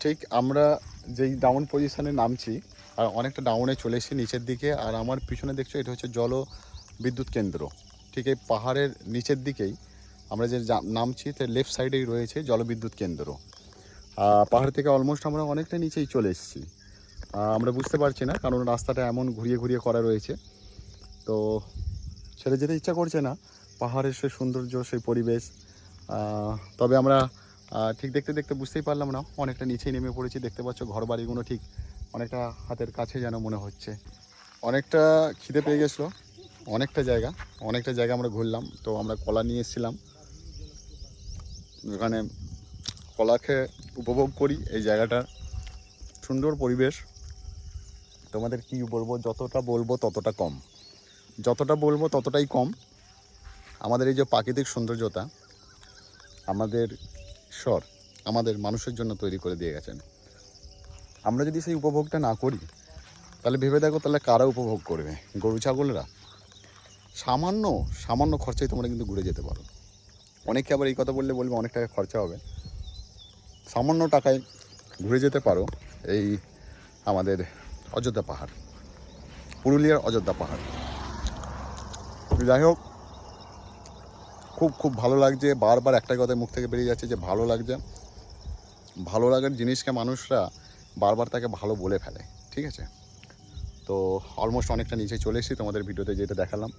ঠিক আমরা যেই ডাউন পজিশনে নামছি আর অনেকটা ডাউনে চলে এসেছি নিচের দিকে, আর আমার পিছনে দেখছো এটা হচ্ছে জল বিদ্যুৎ কেন্দ্র। ঠিক এই পাহাড়ের নিচের দিকেই আমরা যে নামছি তার লেফট সাইডেই রয়েছে জলবিদ্যুৎ কেন্দ্র। পাহাড় থেকে অলমোস্ট আমরা অনেকটা নিচেই চলে এসেছি। আমরা বুঝতে পারছি না কারণ রাস্তাটা এমন ঘুরিয়ে ঘুরিয়ে করা রয়েছে, তো ছেড়ে যেতে ইচ্ছা করছে না পাহাড়ের সেই সৌন্দর্য, সেই পরিবেশ। তবে আমরা ঠিক দেখতে দেখতে বুঝতেই পারলাম না অনেকটা নিচেই নেমে পড়েছি। দেখতে পাচ্ছ ঘর বাড়িগুলো ঠিক অনেকটা হাতের কাছে যেন মনে হচ্ছে। অনেকটা খিদে পেয়ে গেছিলো, অনেকটা জায়গা আমরা ঘুরলাম। তো আমরা কলা নিয়ে এসেছিলাম, ওখানে কলা খেয়ে উপভোগ করি এই জায়গাটার সুন্দর পরিবেশ। তোমাদের কি বলবো, যতটা বলবো ততটা কম, যতটা বলবো ততটাই কম। আমাদের এই যে প্রাকৃতিক সৌন্দর্যতা আমাদের ঈশ্বর আমাদের মানুষের জন্য তৈরি করে দিয়ে গেছেন। আমরা যদি সেই উপভোগটা না করি তাহলে ভেবে দেখো তাহলে কারা উপভোগ করবে? গরু ছাগলরা। সামান্য সামান্য খরচায় তোমরা কিন্তু ঘুরে যেতে পারো। অনেকে আবার এই কথা বললে বলবে অনেক টাকা খরচা হবে। সামান্য টাকায় ঘুরে যেতে পারো এই আমাদের অযোধ্যা পাহাড়, পুরুলিয়ার অযোধ্যা পাহাড়। যাই হোক, খুব খুব ভালো লাগছে। বারবার একটা কথা মুখ থেকে বেরিয়ে যাচ্ছে যে ভালো লাগছে। ভালো লাগার জিনিসকে মানুষরা বারবার তাকে ভালো বলে ফেলে, ঠিক আছে? তো অলমোস্ট অনেকটা নিচে চলে এসেছি, তোমাদের ভিডিওতে যেটা দেখালাম।